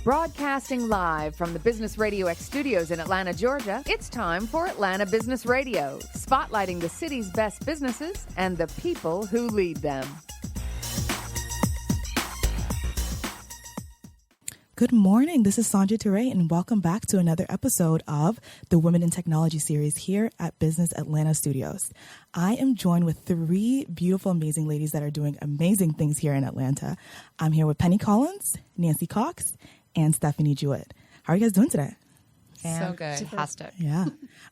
Broadcasting live from the Business Radio X studios in Atlanta, Georgia, it's time for Atlanta Business Radio, spotlighting the city's best businesses and the people who lead them. Good morning. This is Sandra Touré, and welcome back to another episode of the Women in Technology series here at Business Atlanta Studios. I am joined with three beautiful, amazing ladies that are doing amazing things here in Atlanta. I'm here with Penny Collins, Nancy Cox, and Stefanie Jewett. How are you guys doing today? So good. Fantastic. Yeah.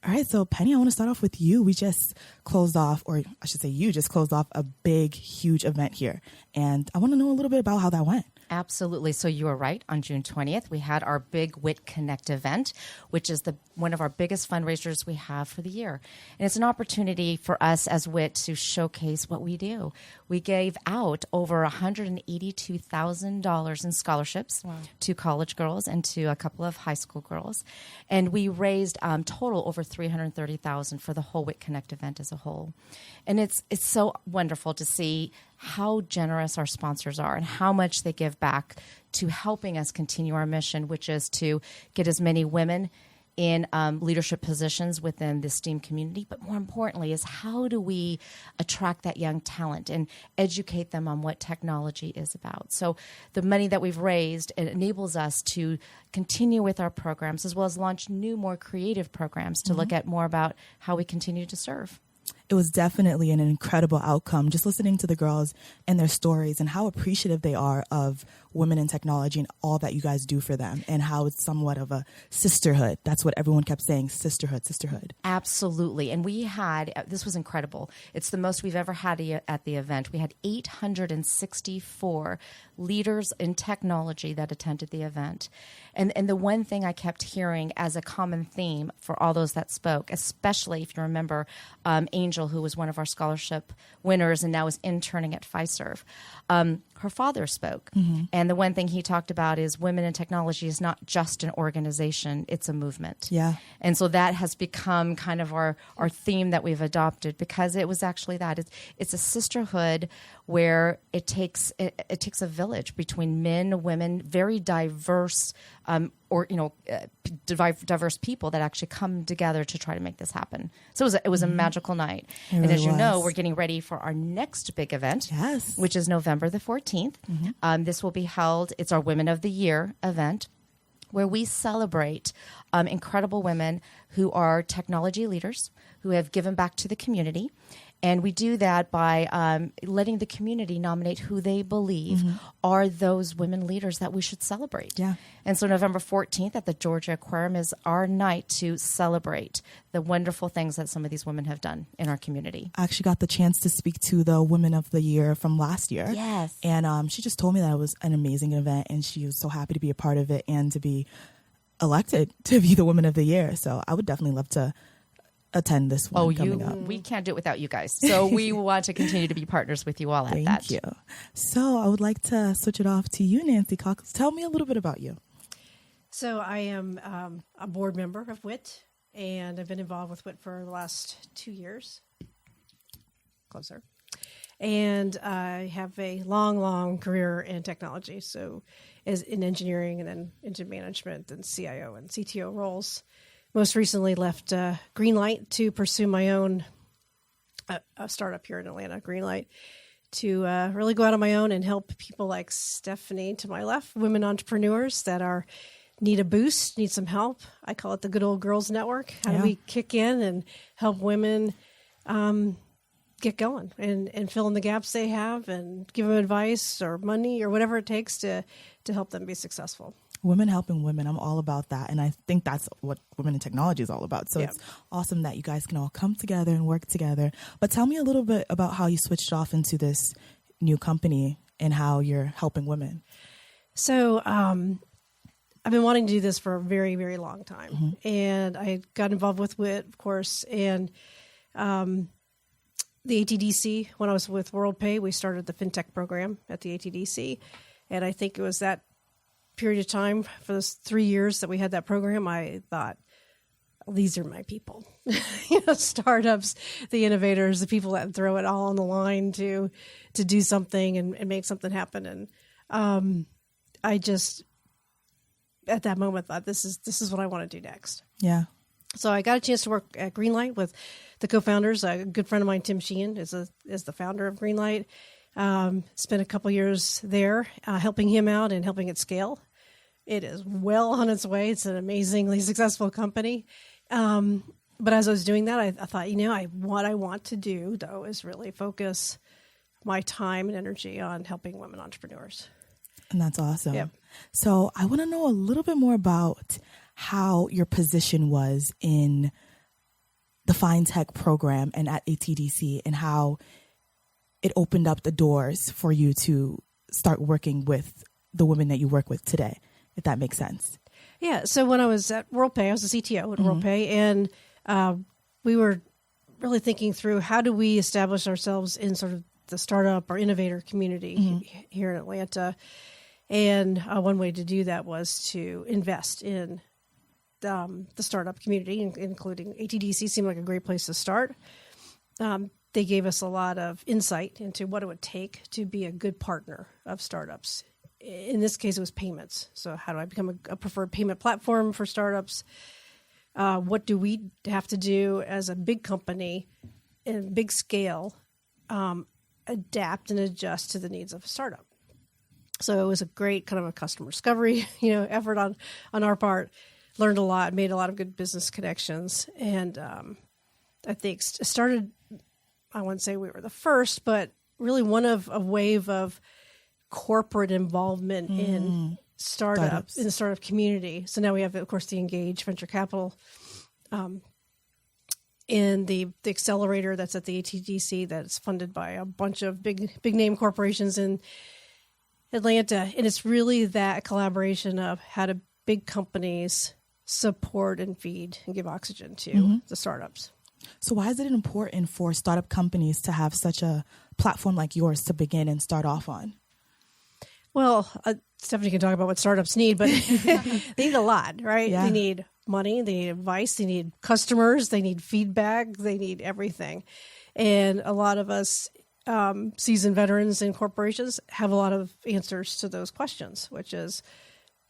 All right. So Penny, I want to start off with you. We just closed off, or I should say you just closed off a big, huge event here. And I want to know a little bit about how that went. Absolutely. So you were right. On June 20th, we had our big WIT Connect event, which is one of our biggest fundraisers we have for the year. And it's an opportunity for us as WIT to showcase what we do. We gave out over $182,000 in scholarships to college girls and to a couple of high school girls. And we raised total over $330,000 for the whole WIT Connect event as a whole. And it's so wonderful to see how generous our sponsors are and how much they give back to helping us continue our mission, which is to get as many women in leadership positions within the STEAM community. But more importantly is how do we attract that young talent and educate them on what technology is about. So the money that we've raised, it enables us to continue with our programs as well as launch new, more creative programs to look at more about how we continue to serve. It was definitely an incredible outcome, just listening to the girls and their stories and how appreciative they are of women in technology and all that you guys do for them and how it's somewhat of a sisterhood. That's what everyone kept saying, sisterhood, sisterhood. Absolutely. And we had, this was incredible. It's the most we've ever had at the event. We had 864 leaders in technology that attended the event. And the one thing I kept hearing as a common theme for all those that spoke, especially if you remember Angel, who was one of our scholarship winners and now is interning at Fiserv, her father spoke. And the one thing he talked about is women in technology is not just an organization, it's a movement. Yeah. And so that has become kind of our theme that we've adopted because it was actually that. It's a sisterhood where it takes a village between men, women, very diverse diverse people that actually come together to try to make this happen. So it was a magical night. It really as you know, was. we're getting ready for our next big event, Yes. which is November the 14th. This will be held, it's our Women of the Year event, where we celebrate incredible women who are technology leaders, who have given back to the community. And we do that by letting the community nominate who they believe are those women leaders that we should celebrate. Yeah. And so November 14th at the Georgia Aquarium is our night to celebrate the wonderful things that some of these women have done in our community. I actually got the chance to speak to the Women of the Year from last year. Yes. And she just told me that it was an amazing event and she was so happy to be a part of it and to be elected to be the Woman of the Year. So I would definitely love to attend this one coming up. We can't do it without you guys. So we want to continue to be partners with you all at that. Thank you. So I would like to switch it off to you, Nancy Cox. Tell me a little bit about you. So I am a board member of WIT, and I've been involved with WIT for the last 2 years. Closer. And I have a long career in technology, so as in engineering and then into management and CIO and CTO roles. Most recently left Greenlight to pursue my own a startup here in Atlanta, Greenlight, to really go out on my own and help people like Stefanie to my left, women entrepreneurs that need a boost, need some help. I call it the Good Old Girls Network. How do we kick in and help women get going and fill in the gaps they have and give them advice or money or whatever it takes to help them be successful. Women helping women. I'm all about that. And I think that's what Women in Technology is all about. So it's awesome that you guys can all come together and work together. But tell me a little bit about how you switched off into this new company and how you're helping women. So I've been wanting to do this for a very, very long time. And I got involved with WIT, of course, and the ATDC. When I was with WorldPay, we started the FinTech program at the ATDC. And I think it was that period of time for those 3 years that we had that program, I thought, these are my people. Startups, the innovators, the people that throw it all on the line to do something and make something happen. And I just at that moment thought, this is what I want to do next. Yeah. So I got a chance to work at Greenlight with the co-founders. A good friend of mine, Tim Sheehan, is the founder of Greenlight. Spent a couple years there helping him out and helping it scale. It is well on its way. It's an amazingly successful company. But as I was doing that, I thought, what I want to do, though, is really focus my time and energy on helping women entrepreneurs. And that's awesome. Yep. So I want to know a little bit more about how your position was in the FinTech program and at ATDC, and how it opened up the doors for you to start working with the women that you work with today, if that makes sense. Yeah. So when I was at WorldPay, I was the CTO at WorldPay, and we were really thinking through how do we establish ourselves in sort of the startup or innovator community here in Atlanta. And one way to do that was to invest in the startup community, including ATDC seemed like a great place to start. They gave us a lot of insight into what it would take to be a good partner of startups. In this case, it was payments. So how do I become a preferred payment platform for startups? What do we have to do as a big company in big scale, adapt and adjust to the needs of a startup? So it was a great kind of a customer discovery, effort on our part. Learned a lot, made a lot of good business connections, and I think started. I wouldn't say we were the first, but really one of a wave of corporate involvement in startups in the startup community. So now we have, of course, the Engage Venture Capital, and the accelerator that's at the ATDC that's funded by a bunch of big name corporations in Atlanta, and it's really that collaboration of how do big companies support and feed and give oxygen to the startups. So why is it important for startup companies to have such a platform like yours to begin and start off on? Well, Stefanie can talk about what startups need, but they need a lot, right? Yeah. They need money, they need advice, they need customers, they need feedback, they need everything. And a lot of us seasoned veterans in corporations have a lot of answers to those questions, which is,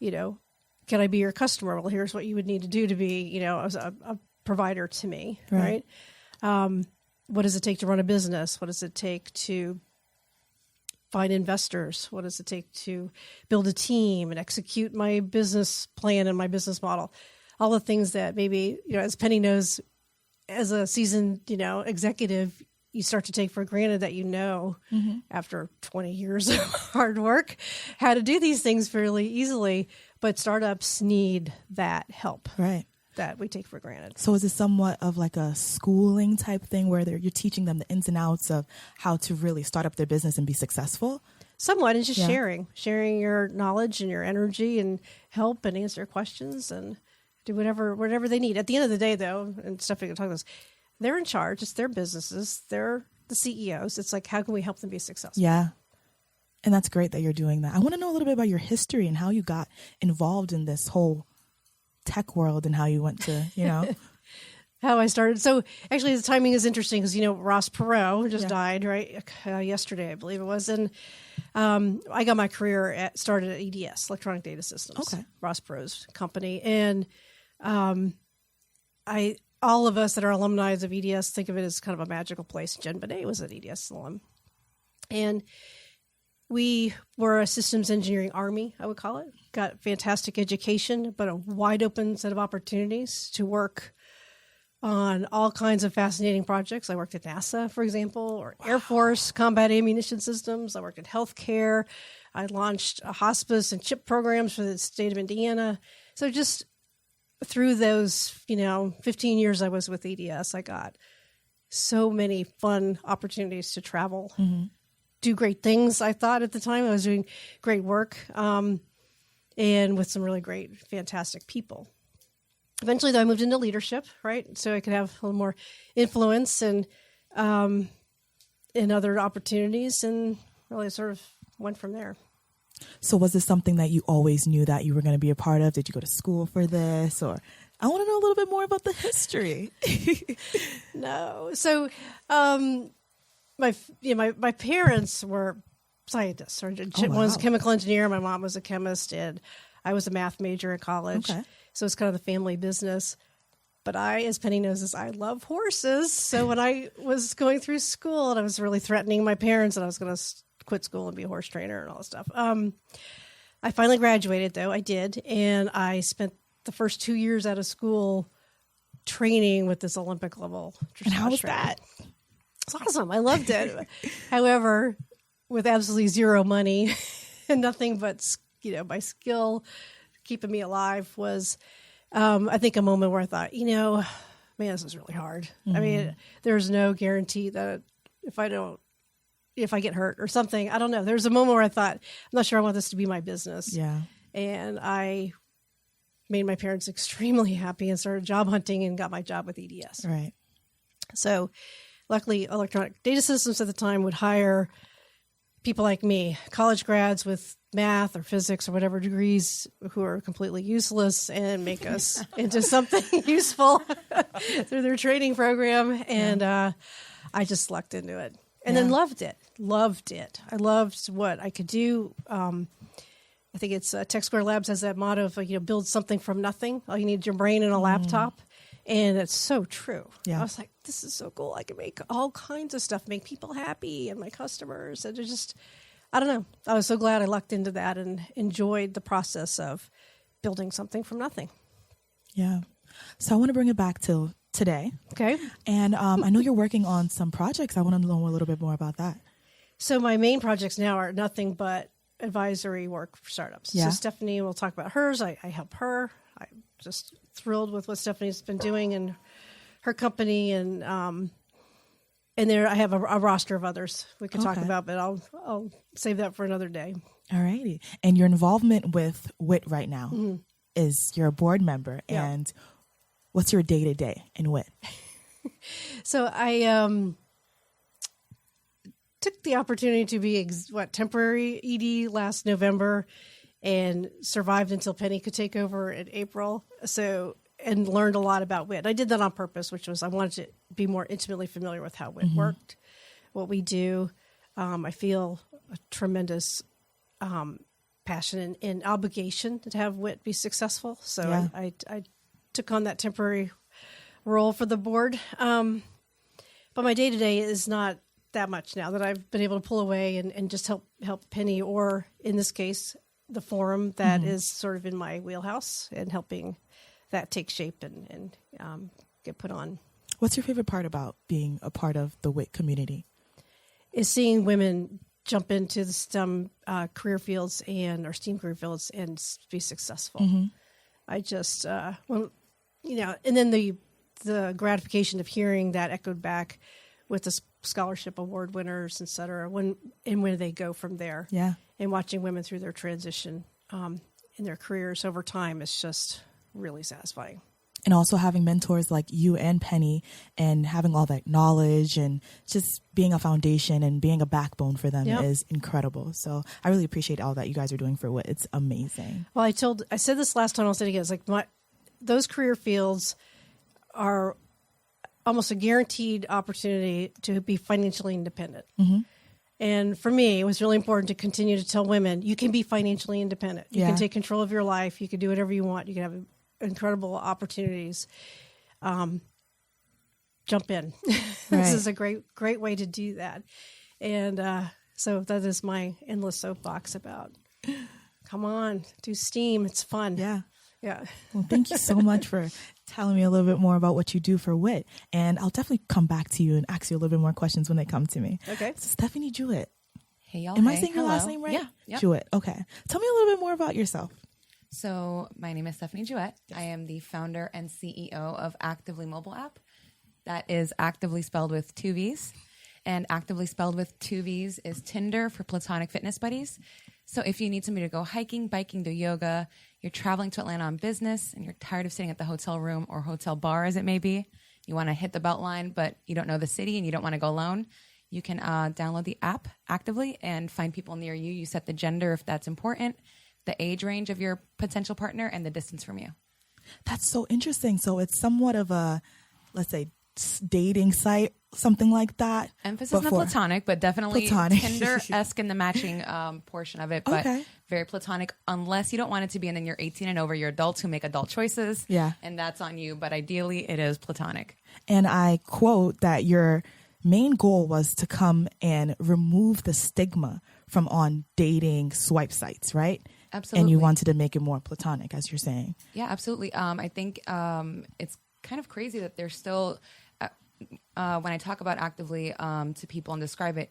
can I be your customer? Well, here's what you would need to do to be, a provider to me, right? What does it take to run a business? What does it take to find investors? What does it take to build a team and execute my business plan and my business model? All the things that maybe, as Penny knows, as a seasoned, executive, you start to take for granted that after 20 years of hard work, how to do these things fairly easily. But startups need that help, right? That we take for granted. So is it somewhat of like a schooling type thing where you're teaching them the ins and outs of how to really start up their business and be successful? Somewhat, and just sharing your knowledge and your energy and help and answer questions and do whatever they need. At the end of the day, though, and Stefanie can talk about this, they're in charge. It's their businesses. They're the CEOs. It's like, how can we help them be successful? Yeah. And that's great that you're doing that. I want to know a little bit about your history and how you got involved in this whole tech world and how you went to, how I started. So actually the timing is interesting because, Ross Perot just died, right? Yesterday, I believe it was. And I got my career started at EDS, Electronic Data Systems, Ross Perot's company. And all of us that are alumni of EDS think of it as kind of a magical place. Jen Benet was an EDS alum. And we were a systems engineering army, I would call it. Got fantastic education, but a wide open set of opportunities to work on all kinds of fascinating projects. I worked at NASA, for example, or Air Force combat ammunition systems. I worked in healthcare. I launched a hospice and CHIP programs for the state of Indiana. So just through those, 15 years I was with EDS, I got so many fun opportunities to travel, do great things. I thought at the time I was doing great work, and with some really great, fantastic people. Eventually, though, I moved into leadership, right? So I could have a little more influence and in other opportunities, and really sort of went from there. So was this something that you always knew that you were going to be a part of? Did you go to school for this? Or I want to know a little bit more about the history. No. So my parents were scientists. One was a chemical engineer. My mom was a chemist. And I was a math major in college, Okay. so it's kind of the family business. But I, as Penny knows, I love horses. So when I was going through school and I was really threatening my parents that I was going to quit school and be a horse trainer and all that stuff, I finally graduated, though. I did. And I spent the first 2 years out of school training with this Olympic level. And how was that? It's awesome. I loved it. However, with absolutely zero money and nothing but, my skill keeping me alive was, I think, a moment where I thought, man, this is really hard. I mean, there's no guarantee that if I get hurt or something, I don't know. There's a moment where I thought, I'm not sure I want this to be my business. Yeah. And I made my parents extremely happy and started job hunting and got my job with EDS. Right. So luckily, Electronic Data Systems at the time would hire people like me, college grads with math or physics or whatever degrees who are completely useless, and make us into something useful through their training program. And I just lucked into it and then loved it. I loved what I could do. I think it's Tech Square Labs has that motto of, build something from nothing. All you need is your brain and a laptop. And it's so true. Yeah. I was like, this is so cool. I can make all kinds of stuff, make people happy and my customers. And I don't know. I was so glad I lucked into that and enjoyed the process of building something from nothing. Yeah. So I want to bring it back to today. Okay. And I know you're working on some projects. I want to know a little bit more about that. So my main projects now are nothing but advisory work for startups. Yeah. So Stefanie will talk about hers. I help her. I'm just thrilled with what Stefanie's been doing in her company, and there I have a roster of others we could talk about, but I'll save that for another day. All righty. And your involvement with WIT right now is you're a board member, and what's your day-to-day in WIT? So I took the opportunity to be temporary ED last November, and survived until Penny could take over in April. And learned a lot about WIT. I did that on purpose, which was I wanted to be more intimately familiar with how WIT worked, what we do. I feel a tremendous passion and obligation to have WIT be successful. So I took on that temporary role for the board. But my day-to-day is not that much now that I've been able to pull away and just help Penny, or in this case, the forum that is sort of in my wheelhouse, and helping that take shape and get put on. What's your favorite part about being a part of the WIT community? Is seeing women jump into the STEM career fields or STEAM career fields and be successful. I just, and then the gratification of hearing that echoed back with the scholarship award winners, et cetera, when they go from there. Yeah. And watching women through their transition in their careers over time is just really satisfying. And also having mentors like you and Penny, and having all that knowledge and just being a foundation and being a backbone for them is incredible. So I really appreciate all that you guys are doing for WIT. It's amazing. Well, I said this last time, I'll say it again. It's like those career fields are almost a guaranteed opportunity to be financially independent. And for me, it was really important to continue to tell women, you can be financially independent. You can take control of your life. You can do whatever you want. You can have incredible opportunities. Jump in. This is a great way to do that. And so that is my endless soapbox about, come on, do STEAM. It's fun. Yeah. Yeah. Well, thank you so much for telling me a little bit more about what you do for WIT. And I'll definitely come back to you and ask you a little bit more questions when they come to me. Okay. So Stefanie Jewett. Hey, y'all. Am I saying your last name right? Yeah. Yep. Jewett. Okay. Tell me a little bit more about yourself. So my name is Stefanie Jewett. I am the founder and CEO of Activvely mobile app. That is Activvely spelled with 2 V's. And Activvely spelled with 2 V's is Tinder for platonic fitness buddies. So if you need somebody to go hiking, biking, do yoga, you're traveling to Atlanta on business, and you're tired of sitting at the hotel room or hotel bar as it may be, you want to hit the Beltline, but you don't know the city and you don't want to go alone, you can download the app Activvely and find people near you. You set the gender if that's important, the age range of your potential partner, and the distance from you. That's so interesting. So it's somewhat of a, let's say, dating site, something like that. Emphasis on the platonic, but definitely platonic. Tinder-esque in the matching portion of it, but Okay. very platonic, unless you don't want it to be, and then you're 18 and over, you're adults who make adult choices, Yeah. and that's on you, but ideally it is platonic. And I quote that your main goal was to come and remove the stigma from on dating swipe sites, right? Absolutely. And you wanted to make it more platonic, as you're saying. Yeah, absolutely. I think it's kind of crazy that there's still, when I talk about Activvely to people and describe it,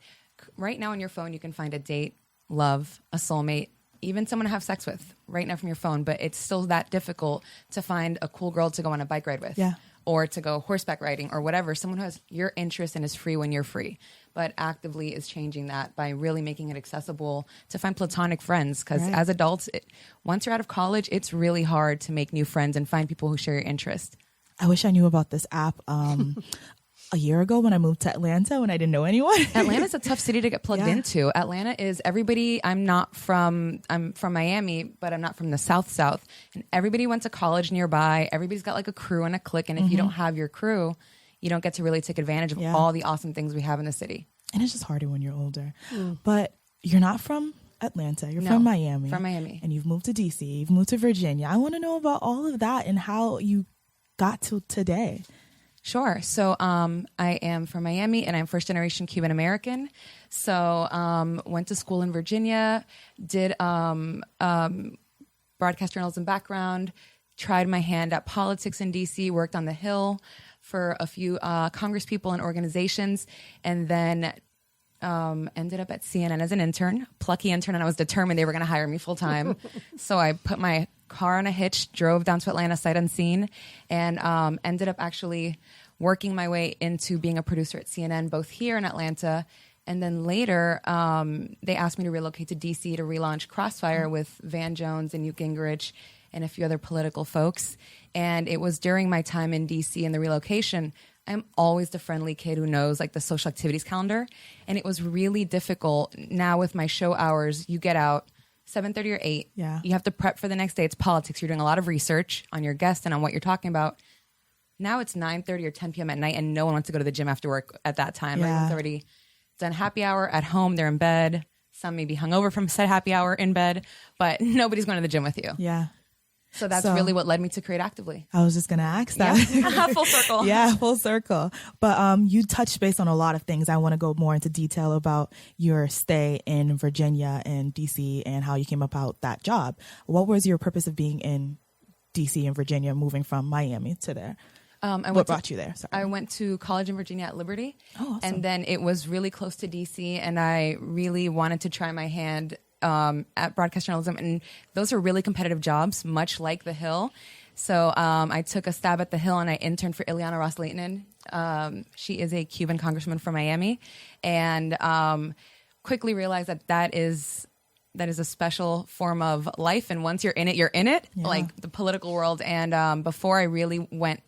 right now on your phone you can find a date, love, a soulmate, even someone to have sex with right now from your phone, but it's still that difficult to find a cool girl to go on a bike ride with. Yeah. Or to go horseback riding or whatever, someone who has your interest and is free when you're free. But Activvely is changing that by really making it accessible to find platonic friends. Because as adults, once you're out of college, it's really hard to make new friends and find people who share your interest. I wish I knew about this app a year ago when I moved to Atlanta when I didn't know anyone. Atlanta's a tough city to get plugged into. Atlanta is everybody. I'm from Miami, but I'm not from the South. And everybody went to college nearby. Everybody's got like a crew and a clique. And if you don't have your crew, you don't get to really take advantage of all the awesome things we have in the city. And it's just harder when you're older. But you're not from Atlanta. You're from Miami. From Miami. And you've moved to DC. You've moved to Virginia. I want to know about all of that and how you got to today. Sure. So I am from Miami and I'm first generation Cuban American. So went to school in Virginia, did broadcast journalism background, tried my hand at politics in DC, worked on the Hill for a few Congress people and organizations, and then ended up at CNN as an intern, plucky intern, and I was determined they were going to hire me full time. So I put my car on a hitch, drove down to Atlanta sight unseen, and ended up actually working my way into being a producer at CNN, both here in Atlanta. And then later, they asked me to relocate to DC to relaunch Crossfire with Van Jones and Newt Gingrich and a few other political folks. And it was during my time in DC and the relocation, I'm always the friendly kid who knows like the social activities calendar. And it was really difficult. Now with my show hours, you get out 7:30 or 8. Yeah. You have to prep for the next day. It's politics. You're doing a lot of research on your guest and on what you're talking about. Now it's 9:30 or 10 p.m. at night and no one wants to go to the gym after work at that time. Yeah. Everyone's already done happy hour at home. They're in bed. Some may be hungover from said happy hour in bed, but nobody's going to the gym with you. Yeah. So that's really what led me to create Activvely. I was just going to ask that. Yeah. Full circle. Yeah, full circle. But you touched base on a lot of things. I want to go more into detail about your stay in Virginia and DC and how you came about that job. What was your purpose of being in DC and Virginia, moving from Miami to there? What brought you there? Sorry. I went to college in Virginia at Liberty. Oh, awesome. And then it was really close to DC, and I really wanted to try my hand at broadcast journalism. And those are really competitive jobs, much like The Hill. So I took a stab at The Hill, and I interned for Ileana Ros-Lehtinen. She is a Cuban congresswoman from Miami, and quickly realized that is a special form of life. And once you're in it, Yeah. like the political world. And before I really went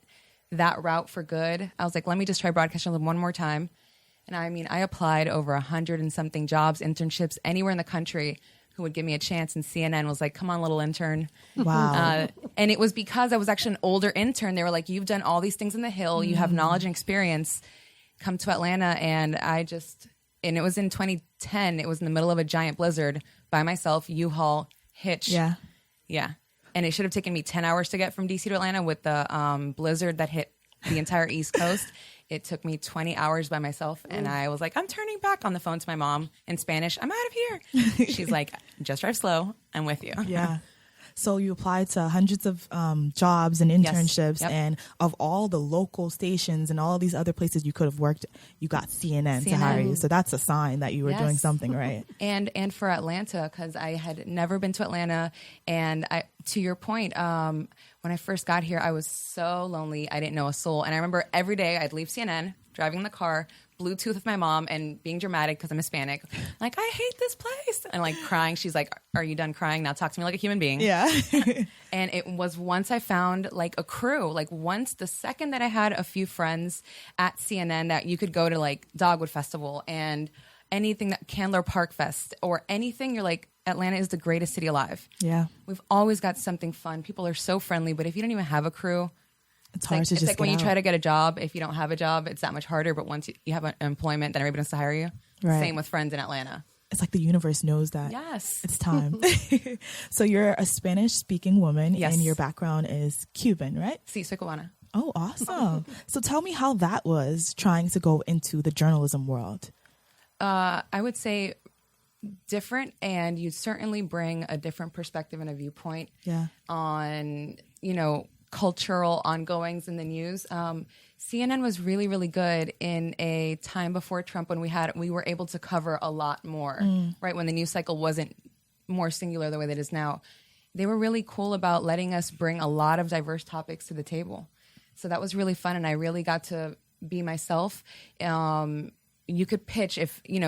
that route for good, I was like, let me just try broadcast journalism one more time. And I mean, I applied over 100 and something jobs, internships, anywhere in the country who would give me a chance. And CNN was like, come on, little intern. Wow. And it was because I was actually an older intern. They were like, you've done all these things in the Hill. You have knowledge and experience. Come to Atlanta. And and it was in 2010. It was in the middle of a giant blizzard by myself, U-Haul, hitch. Yeah. Yeah. And it should have taken me 10 hours to get from DC to Atlanta. With the blizzard that hit the entire East Coast, it took me 20 hours by myself. And I was like, I'm turning back on the phone to my mom in Spanish. I'm out of here. She's like, just drive slow. I'm with you. Yeah. So you applied to hundreds of jobs and internships, Yep. and of all the local stations and all these other places you could have worked, you got CNN to hire you. So that's a sign that you were doing something right. And for Atlanta, because I had never been to Atlanta, and to your point, when I first got here, I was so lonely. I didn't know a soul, and I remember every day I'd leave CNN, driving in the car, Bluetooth with my mom, and being dramatic because I'm Hispanic. Like, I hate this place. And like crying. She's like, are you done crying? Now talk to me like a human being. Yeah. And it was once I found like a crew, like once the second that I had a few friends at CNN that you could go to like Dogwood Festival and anything that Candler Park Fest or anything, you're like, Atlanta is the greatest city alive. Yeah. We've always got something fun. People are so friendly, but if you don't even have a crew, It's hard to it's just like when get you try out. to get a job, if you don't have a job, it's that much harder. But once you have an employment, then everybody wants to hire you. Right. Same with friends in Atlanta. It's like the universe knows that Yes. it's time. So you're a Spanish-speaking woman, Yes. and your background is Cuban, right? Sí, soy cubana. Oh, awesome. So tell me how that was trying to go into the journalism world. I would say different, and you certainly bring a different perspective and a viewpoint Yeah. on, cultural ongoings in the news. CNN was really, really good in a time before Trump when we were able to cover a lot more, right? When the news cycle wasn't more singular the way that it is now. They were really cool about letting us bring a lot of diverse topics to the table. So that was really fun, and I really got to be myself. You could pitch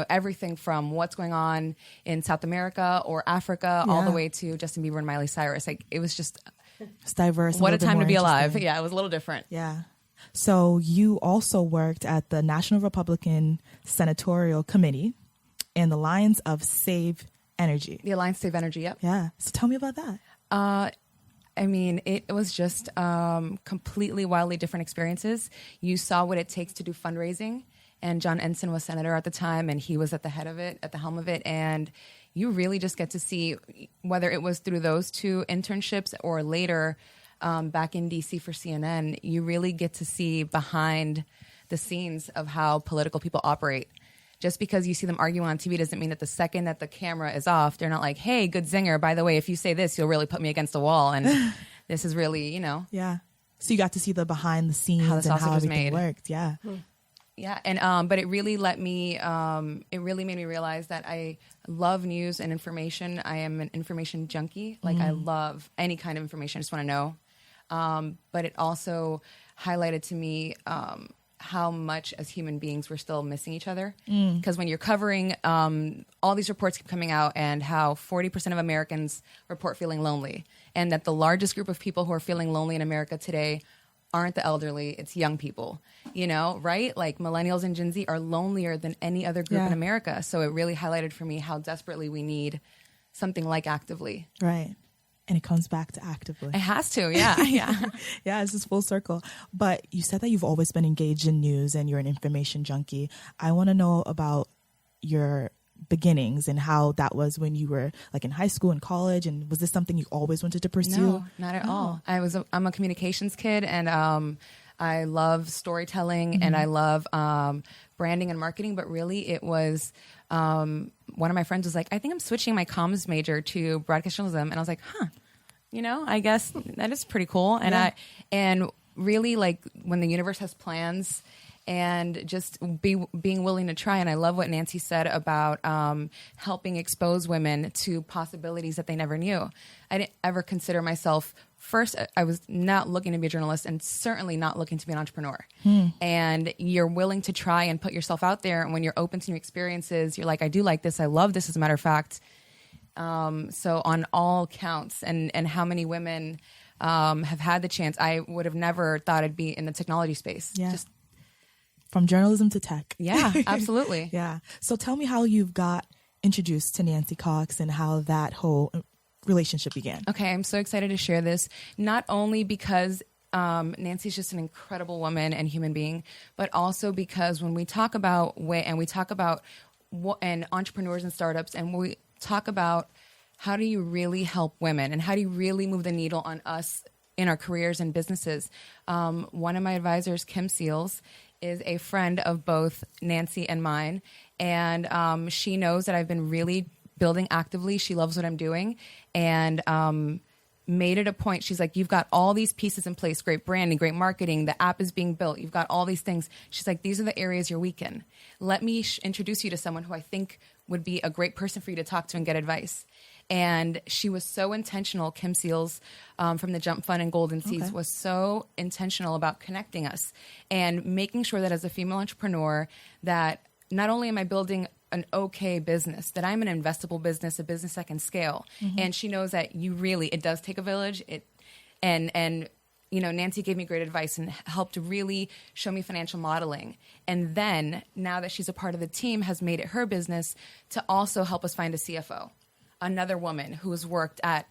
everything from what's going on in South America or Africa all the way to Justin Bieber and Miley Cyrus. Like, it was just It's diverse. what a little bit time to more be alive. interesting. Yeah, it was a little different. Yeah. So you also worked at the National Republican Senatorial Committee and the Alliance of Save Energy. The Alliance Save Energy, yep. Yeah. So tell me about that. It was just completely wildly different experiences. You saw what it takes to do fundraising, and John Ensign was senator at the time, and he was at the helm of it, and you really just get to see, whether it was through those two internships or later back in D.C. for CNN, you really get to see behind the scenes of how political people operate. Just because you see them arguing on TV doesn't mean that the second that the camera is off, they're not like, hey, good zinger, by the way, if you say this, you'll really put me against the wall. And this is really, Yeah. So you got to see the behind the scenes How the and sausage how was everything made. worked. Yeah. Yeah, and but it really made me realize that I love news and information. I am an information junkie. Like, I love any kind of information. I just want to know. But it also highlighted to me how much as human beings we're still missing each other. Because when you're covering, all these reports keep coming out, and how 40% of Americans report feeling lonely, and that the largest group of people who are feeling lonely in America today aren't the elderly, it's young people, right? Like, millennials and Gen Z are lonelier than any other group in America. So it really highlighted for me how desperately we need something like Activvely. Right. And it comes back to Activvely. It has to, yeah. Yeah, it's just full circle. But you said that you've always been engaged in news and you're an information junkie. I want to know about your beginnings and how that was when you were like in high school and college, and was this something you always wanted to pursue? No, not at all. I'm a communications kid, and I love storytelling and I love branding and marketing, but really it was one of my friends was like, I think I'm switching my comms major to broadcast journalism, and I was like, I guess that is pretty cool. And and really, like, when the universe has plans, and just being willing to try. And I love what Nancy said about helping expose women to possibilities that they never knew. I didn't ever consider myself, first, I was not looking to be a journalist, and certainly not looking to be an entrepreneur. And you're willing to try and put yourself out there. And when you're open to new experiences, you're like, I do like this. I love this, as a matter of fact. So on all counts, and how many women have had the chance, I would have never thought I'd be in the technology space. Yeah. Just from journalism to tech. Yeah, absolutely. Yeah. So tell me how you've got introduced to Nancy Cox and how that whole relationship began. Okay, I'm so excited to share this, not only because Nancy's just an incredible woman and human being, but also because when we talk about and entrepreneurs and startups, and we talk about how do you really help women and how do you really move the needle on us in our careers and businesses. One of my advisors, Kim Seals, is a friend of both Nancy and mine. And she knows that I've been really building Activvely. She loves what I'm doing. And made it a point. She's like, you've got all these pieces in place, great branding, great marketing. The app is being built. You've got all these things. She's like, these are the areas you're weak in. Let me introduce you to someone who I think would be a great person for you to talk to and get advice. And she was so intentional. Kim Seals from the Jump Fund and Golden Seeds was so intentional about connecting us and making sure that as a female entrepreneur, that not only am I building an okay business, that I'm an investable business, a business that can scale. And she knows that it does take a village. And Nancy gave me great advice and helped really show me financial modeling. And then now that she's a part of the team, has made it her business to also help us find a CFO. Another woman who's worked at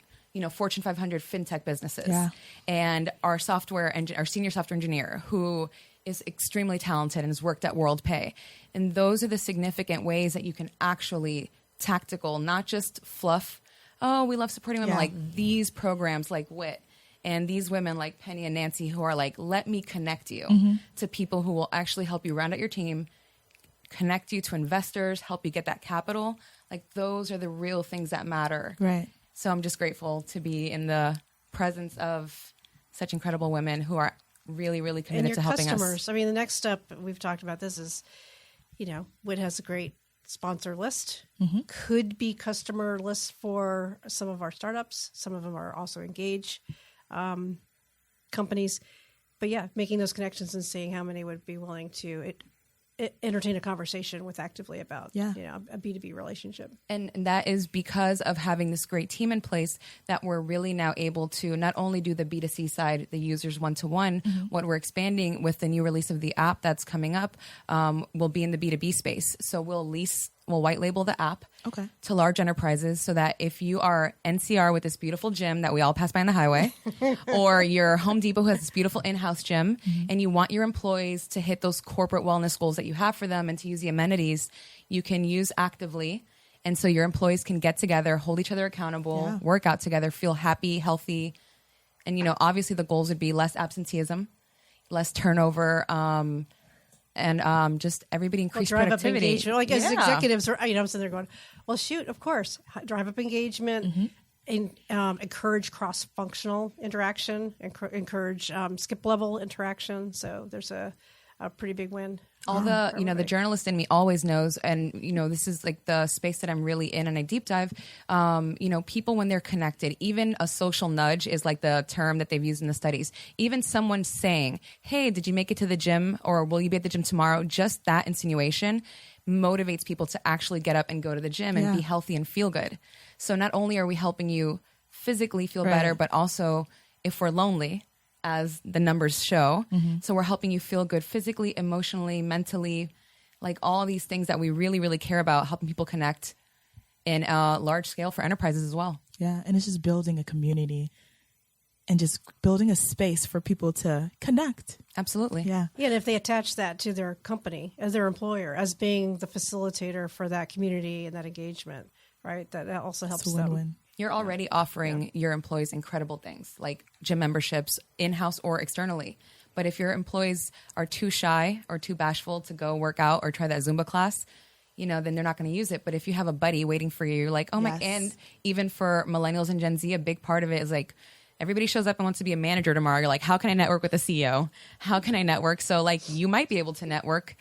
Fortune 500 fintech businesses. Yeah. And our senior software engineer who is extremely talented and has worked at WorldPay. And those are the significant ways that you can actually tactical, not just fluff. Oh, we love supporting women. Like these programs like WIT and these women like Penny and Nancy who are like, let me connect you to people who will actually help you round out your team, connect you to investors, help you get that capital. Like those are the real things that matter. Right. So I'm just grateful to be in the presence of such incredible women who are really, really committed to helping customers. us. I mean, the next step, we've talked about this, is, WIT has a great sponsor list. Could be customer lists for some of our startups. Some of them are also engaged companies. But yeah, making those connections and seeing how many would be willing to entertain a conversation with Activvely about a B2B relationship. And that is because of having this great team in place that we're really now able to not only do the B2C side, the users one-to-one, what we're expanding with the new release of the app that's coming up will be in the B2B space. So we'll white label the app to large enterprises so that if you are NCR with this beautiful gym that we all pass by on the highway, or your Home Depot who has this beautiful in-house gym, and you want your employees to hit those corporate wellness goals that you have for them and to use the amenities, you can use Activvely. And so your employees can get together, hold each other accountable, work out together, feel happy, healthy. And, obviously the goals would be less absenteeism, less turnover, and just everybody increase productivity. Up engagement. Like as executives, I'm sitting there going, well, shoot, of course, drive up engagement, encourage cross-functional interaction, encourage skip level interaction. So there's a pretty big win. All the journalist in me always knows, and this is like the space that I'm really in, and I deep dive. People when they're connected, even a social nudge is like the term that they've used in the studies. Even someone saying, "Hey, did you make it to the gym?" or "Will you be at the gym tomorrow?" Just that insinuation motivates people to actually get up and go to the gym and be healthy and feel good. So not only are we helping you physically feel better, but also if we're lonely, as the numbers show. So we're helping you feel good physically, emotionally, mentally, like all these things that we really, really care about, helping people connect in a large scale for enterprises as well. Yeah, and it's just building a community and just building a space for people to connect. Absolutely. Yeah. And if they attach that to their company as their employer, as being the facilitator for that community and that engagement, right? That also helps it's a win-win. them. You're already offering your employees incredible things like gym memberships in-house or externally. But if your employees are too shy or too bashful to go work out or try that Zumba class, then they're not going to use it. But if you have a buddy waiting for you, you're like, oh my, and even for millennials and Gen Z, a big part of it is like, everybody shows up and wants to be a manager tomorrow. You're like, how can I network with the CEO? How can I network? So like you might be able to network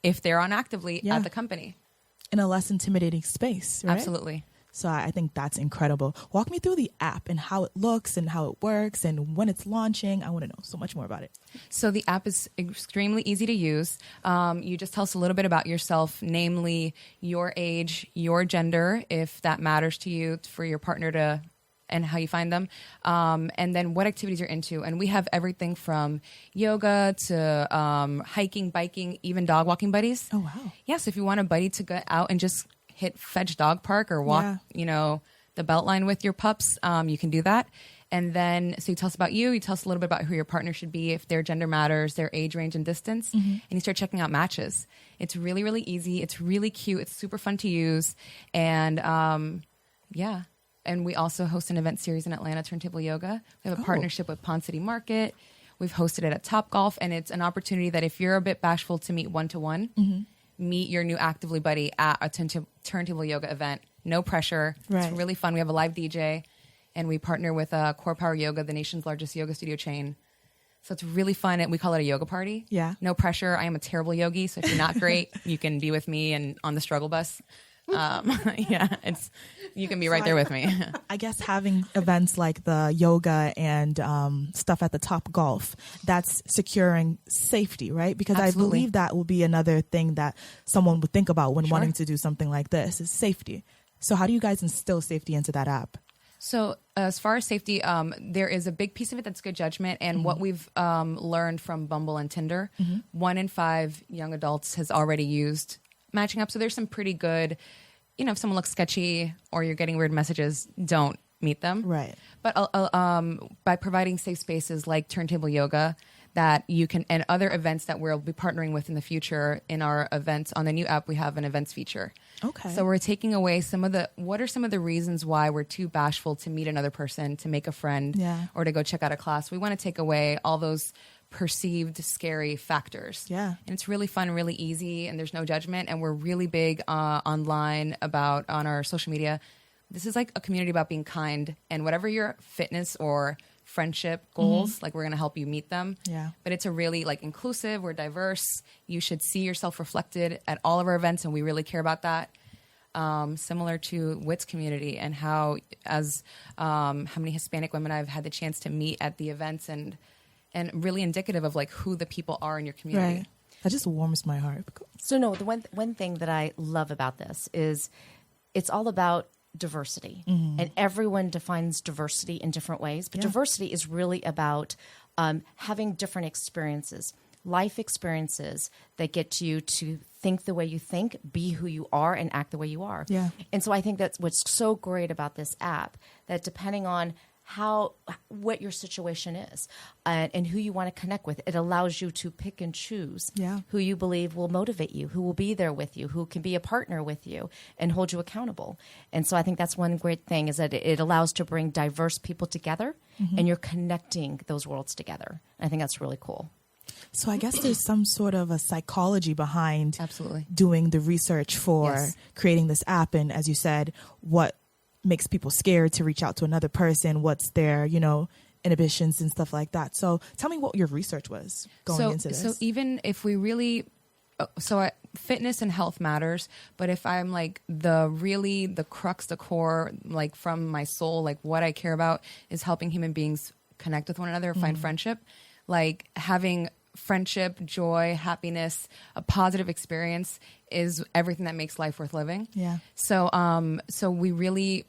if they're on Activvely at the company. In a less intimidating space, right? Absolutely. So I think that's incredible. Walk me through the app and how it looks and how it works and when it's launching. I want to know so much more about it. So the app is extremely easy to use. You just tell us a little bit about yourself, namely your age, your gender, if that matters to you, for your partner to, and how you find them, and then what activities you're into. And we have everything from yoga to hiking, biking, even dog walking buddies. Oh, wow. Yeah, so if you want a buddy to go out and just hit Fetch Dog Park or walk, the Beltline with your pups, you can do that. And then, so you tell us about you tell us a little bit about who your partner should be, if their gender matters, their age range and distance, and you start checking out matches. It's really, really easy. It's really cute. It's super fun to use. And and we also host an event series in Atlanta, Turntable Yoga. We have a partnership with Pond City Market. We've hosted it at Topgolf, and it's an opportunity that if you're a bit bashful to meet one-to-one, meet your new Activvely buddy at a Turntable Yoga event. No pressure. Right. It's really fun. We have a live DJ, and we partner with Core Power Yoga, the nation's largest yoga studio chain. So it's really fun. And we call it a yoga party. Yeah. No pressure. I am a terrible yogi, so if you're not great, you can be with me and on the struggle bus. You can be right there with me. I guess having events like the yoga and stuff at the Topgolf, that's securing safety, right? Because Absolutely. I believe that will be another thing that someone would think about when wanting to do something like this is safety. So how do you guys instill safety into that app? So as far as safety, there is a big piece of it that's good judgment. And what we've learned from Bumble and Tinder, 1 in 5 young adults has already used matching up. So there's some pretty good, if someone looks sketchy or you're getting weird messages, don't meet them. Right. But by providing safe spaces like turntable yoga that you can, and other events that we'll be partnering with in the future in our events, on the new app, we have an events feature. Okay. So we're taking away what are some of the reasons why we're too bashful to meet another person, to make a friend, or to go check out a class. We want to take away all those perceived scary factors. Yeah. And it's really fun, really easy, and there's no judgment. And we're really big online on our social media. This is like a community about being kind, and whatever your fitness or friendship goals, like we're going to help you meet them. Yeah. But it's a really like inclusive, we're diverse. You should see yourself reflected at all of our events, and we really care about that. Similar to WIT's community, and how many Hispanic women I've had the chance to meet at the events, and really indicative of like who the people are in your community. Right. That just warms my heart. So no, the one thing that I love about this is it's all about diversity, and everyone defines diversity in different ways. But diversity is really about having different experiences, life experiences that get you to think the way you think, be who you are, and act the way you are. Yeah. And so I think that's what's so great about this app, that depending on what your situation is and who you want to connect with, it allows you to pick and choose who you believe will motivate you, who will be there with you, who can be a partner with you and hold you accountable. And so I think that's one great thing, is that it allows to bring diverse people together, and you're connecting those worlds together. I think that's really cool. So I guess there's some sort of a psychology behind Absolutely. doing the research for creating this app. And as you said, what makes people scared to reach out to another person, what's their, inhibitions and stuff like that. So tell me what your research was going into this. So even if we really, fitness and health matters, but if I'm like the crux, the core, like from my soul, like what I care about is helping human beings connect with one another, find friendship, like having friendship, joy, happiness, a positive experience is everything that makes life worth living. Yeah. So we really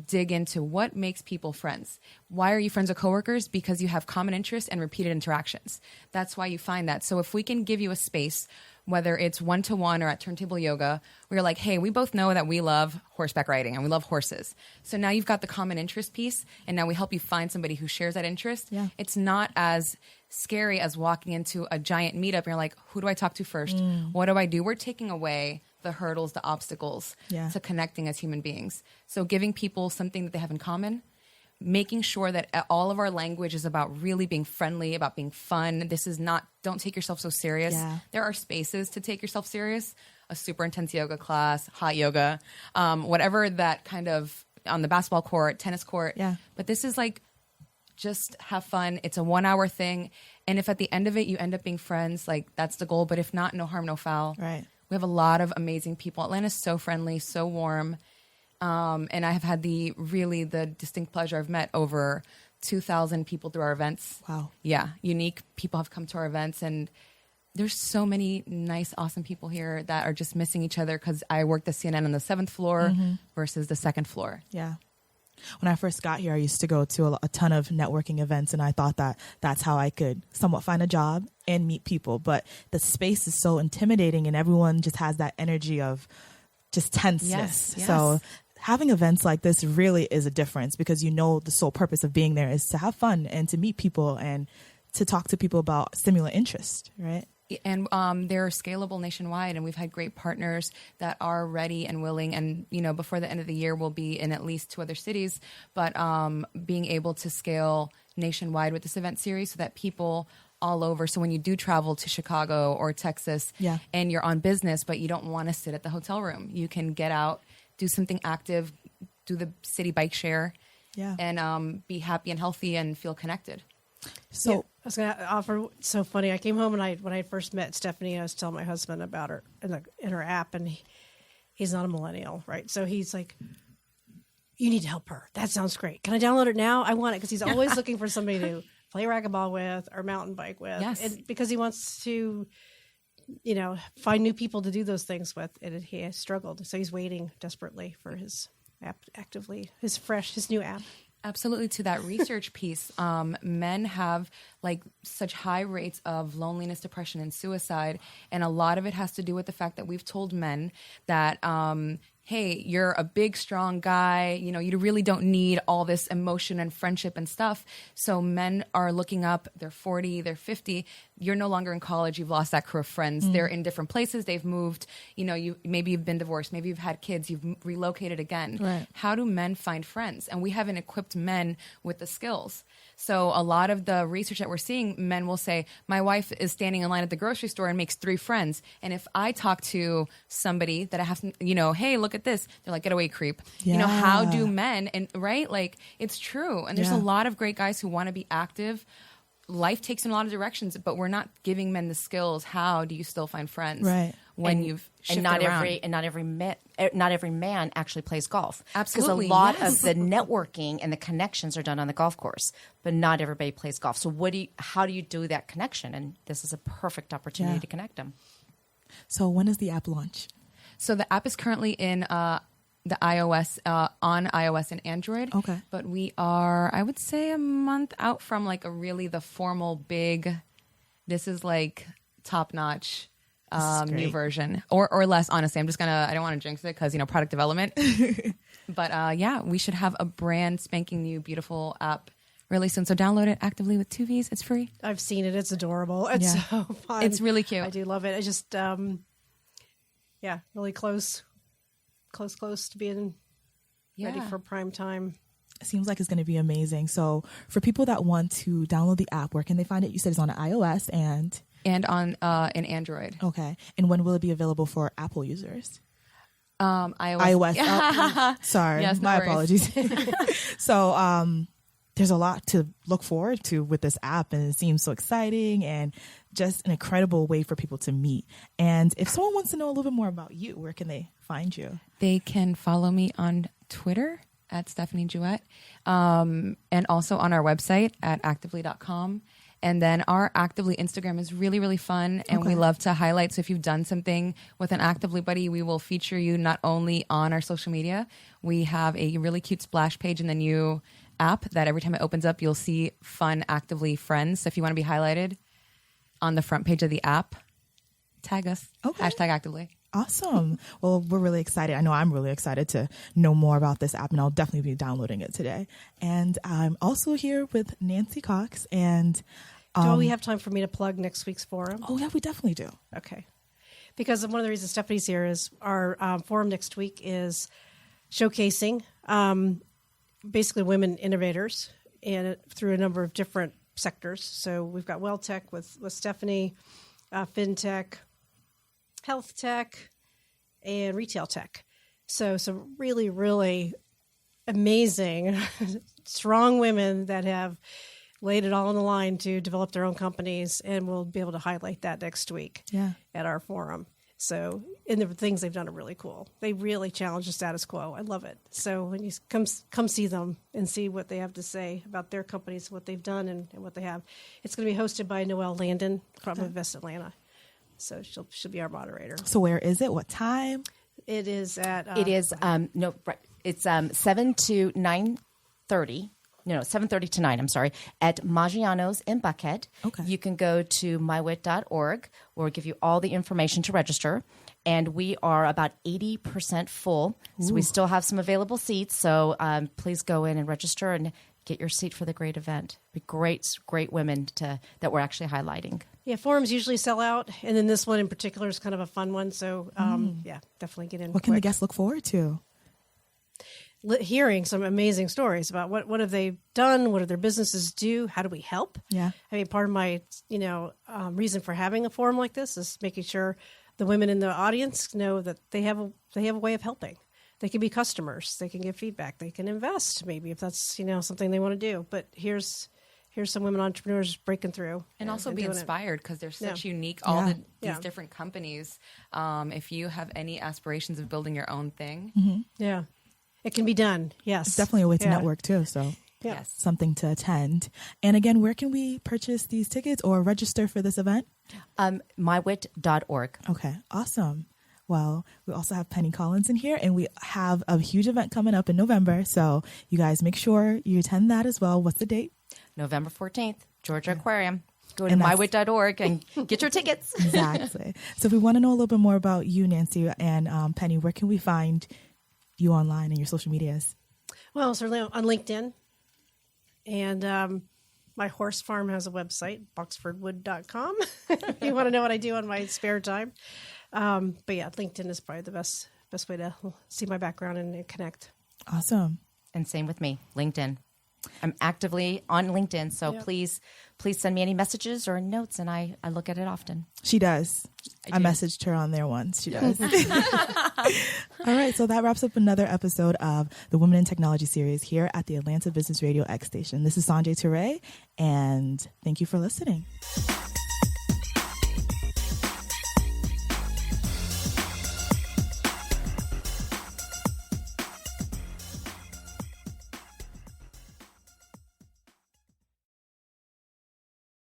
dig into what makes people friends. Why are you friends with coworkers? Because you have common interests and repeated interactions. That's why you find that. So if we can give you a space, whether it's one-to-one or at turntable yoga, we're like, hey, we both know that we love horseback riding and we love horses. So now you've got the common interest piece, and now we help you find somebody who shares that interest. Yeah. It's not as scary as walking into a giant meetup and you're like, who do I talk to first? What do I do? We're taking away the hurdles, the obstacles to connecting as human beings. So giving people something that they have in common, making sure that all of our language is about really being friendly, about being fun. This is not, don't take yourself so serious. Yeah. There are spaces to take yourself serious, a super intense yoga class, hot yoga, whatever that kind of, on the basketball court, tennis court. Yeah. But this is like, just have fun. It's a 1 hour thing. And if at the end of it, you end up being friends, like that's the goal. But if not, no harm, no foul. Right. We have a lot of amazing people. Atlanta's so friendly, so warm. And I have had the distinct pleasure. I've met over 2,000 people through our events. Wow. Yeah. Unique people have come to our events, and there's so many nice, awesome people here that are just missing each other because I worked at CNN on the 7th floor versus the 2nd floor. Yeah. When I first got here, I used to go to a ton of networking events, and I thought that that's how I could somewhat find a job and meet people. But the space is so intimidating, and everyone just has that energy of just tenseness. Yes. So having events like this really is a difference, because the sole purpose of being there is to have fun and to meet people and to talk to people about similar interest, right? And they're scalable nationwide, and we've had great partners that are ready and willing. And, before the end of the year, we'll be in at least 2 other cities, but being able to scale nationwide with this event series so that people all over. So when you do travel to Chicago or Texas and you're on business, but you don't want to sit at the hotel room, you can get out, do something active, do the city bike share, and be happy and healthy and feel connected. So I was going to offer. So funny. I came home and when I first met Stefanie, I was telling my husband about her in her app, and he's not a millennial, right? So he's like, "You need to help her. That sounds great. Can I download it now? I want it," because he's always looking for somebody to play racquetball with or mountain bike with, and because he wants to, find new people to do those things with. And he has struggled, so he's waiting desperately for his app, Activvely, his new app. Absolutely. To that research piece, men have like such high rates of loneliness, depression, and suicide. And a lot of it has to do with the fact that we've told men that hey, you're a big, strong guy. You know, you really don't need all this emotion and friendship and stuff. So men are looking up, they're 40, they're 50. You're no longer in college. You've lost that crew of friends. They're in different places. They've moved. You know, maybe you've been divorced. Maybe you've had kids. You've relocated again. Right. How do men find friends? And we haven't equipped men with the skills. So a lot of the research that we're seeing, men will say, my wife is standing in line at the grocery store and makes 3 friends. And if I talk to somebody that I have, you know, hey, look at this, they're like, get away, creep. You know, how do men, and right? Like, it's true. And there's a lot of great guys who want to be active. Life takes in a lot of directions, but we're not giving men the skills. How do you still find friends? Right. When you've shifted around. Not every man actually plays golf. Absolutely, because a lot of the networking and the connections are done on the golf course, but not everybody plays golf. So how do you do that connection? And this is a perfect opportunity to connect them. So when does the app launch? So the app is currently in the iOS, on iOS and Android. Okay. But we are, I would say, a month out from like the formal big, this is like top-notch new version, or less. Honestly, I don't want to jinx it because, you know, product development. But yeah, we should have a brand spanking new, beautiful app really soon. So download it Activvely with 2 V's. It's free. I've seen it. It's adorable. It's so fun. It's really cute. I do love it. I just, really close to being ready for prime time. It seems like it's going to be amazing. So for people that want to download the app, where can they find it? You said it's on iOS and on in Android. Okay. And when will it be available for Apple users? iOS. Sorry, yes, my no apologies. So there's a lot to look forward to with this app, and it seems so exciting and just an incredible way for people to meet. And if someone wants to know a little bit more about you, where can they find you? They can follow me on Twitter at Stefanie Jewett, and also on our website at activvely.com. And then our Activvely Instagram is really, really fun, and we love to highlight. So if you've done something with an Activvely buddy, we will feature you not only on our social media. We have a really cute splash page in the new app that every time it opens up, you'll see fun Activvely friends. So if you want to be highlighted on the front page of the app, tag us. Hashtag Activvely. Awesome. Well, we're really excited. I know I'm really excited to know more about this app, and I'll definitely be downloading it today. And I'm also here with Nancy Cox. And do we have time for me to plug next week's forum? Oh, yeah, we definitely do. Okay. Because one of the reasons Stephanie's here is our forum next week is showcasing basically women innovators and through a number of different sectors. So we've got well tech with Stephanie, fintech, health tech, and retail tech. So some really, really amazing, strong women that have laid it all on the line to develop their own companies, and we'll be able to highlight that next week at our forum. So, and the things they've done are really cool. They really challenge the status quo. I love it. So when you come see them and see what they have to say about their companies, what they've done, and what they have. It's going to be hosted by Noelle Landon from Invest Atlanta. So she'll be our moderator. So where is it? What time? It is at... It's 7 to 9:30. No, 7:30 to 9, I'm sorry, at Maggiano's in Buckhead. Okay. You can go to mywit.org. We'll give you all the information to register. And we are about 80% full. So we still have some available seats. So please go in and register and get your seat for the great event. Be great women that we're actually highlighting. Yeah, forums usually sell out. And then this one in particular is kind of a fun one. So, definitely get in. What can the guests look forward to? Hearing some amazing stories about what have they done, what do their businesses do, how do we help? Yeah, I mean, part of my reason for having a forum like this is making sure the women in the audience know that they have a way of helping. They can be customers, they can give feedback, they can invest maybe if that's something they want to do. But here's some women entrepreneurs breaking through and also be inspired because they're such unique. These different companies. If you have any aspirations of building your own thing, it can be done. Yes. It's definitely a way to network too. So yes, something to attend. And again, where can we purchase these tickets or register for this event? Mywit.org. Okay. Awesome. Well, we also have Penny Collins in here, and we have a huge event coming up in November. So you guys make sure you attend that as well. What's the date? November 14th, Georgia Aquarium. Go to mywit.org and get your tickets. Exactly. So if we want to know a little bit more about you, Nancy and Penny, where can we find you online and your social medias? Well, certainly on LinkedIn. And my horse farm has a website, boxfordwood.com, if you want to know what I do on my spare time. But yeah, LinkedIn is probably the best way to see my background and connect. Awesome. And same with me, LinkedIn. I'm actively on LinkedIn, so please send me any messages or notes, and I look at it often. She does. I messaged her on there once. She does. All right, so that wraps up another episode of the Women in Technology series here at the Atlanta Business Radio X Station. This is Sanjay Ture, and thank you for listening.